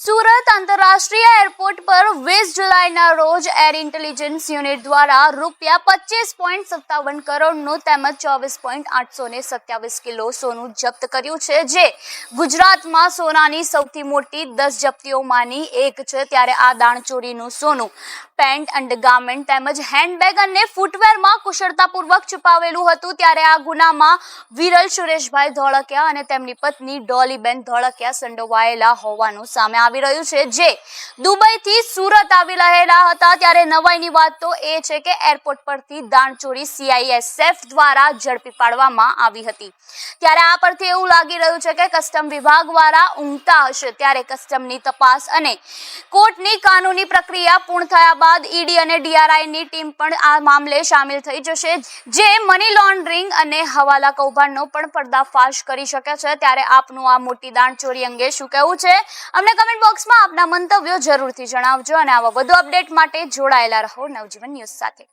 સુરત આંતરરાષ્ટ્રીય એરપોર્ટ પર 20 જુલાઈના રોજ એર ઇન્ટેલિજન્સ યુનિટ દ્વારા ₹25.57 કરોડનું તેમજ 24.827 કિલો સોનું જપ્ત કર્યું છે, જે ગુજરાતમાં સોનાની સૌથી મોટી 10 જપ્તીઓમાંની એક છે। ત્યારે આ દાણચોરીનું સોનું પેન્ટ, અંડરગાર્મેન્ટ તેમજ હેન્ડબેગ અને ફૂટવેરમાં કુશળતાપૂર્વક છુપાવેલું હતું। ત્યારે આ ગુનામાં વિરલ સુરેશભાઈ ધોળકિયા અને તેમની પત્ની ડોલીબેન ધોળકિયા સંડોવાયેલા હોવાનું સામે આવી રહ્યું છે, જે દુબઈથી સુરત આવી રહેલા હતા। ત્યારે નવાઈની વાત તો એ છે કે એરપોર્ટ પરથી દાણચોરી CISF દ્વારા ઝડપી પાડવામાં આવી હતી। ત્યારે આ પરથી એવું લાગી રહ્યું છે કે કસ્ટમ વિભાગ દ્વારા ઊંઘતા હશે। ત્યારે કસ્ટમની તપાસ અને કોર્ટની કાનૂની પ્રક્રિયા પૂર્ણ થયા બાદ ઈડી અને DRIની ટીમ પણ આ મામલે સામેલ થઈ જશે, જે મની લોન્ડરિંગ અને હવાલા કૌભાંડનો પણ પર્દાફાશ કરી શકે છે। ત્યારે આપનું આ મોટી દાણચોરી અંગે શું કહેવું છે? અમને કમેન્ટ બોક્સમાં આપના મંતવ્યો જરૂરથી જણાવજો અને આવા વધુ અપડેટ માટે જોડાયેલા રહો નવજીવન ન્યૂઝ સાથે।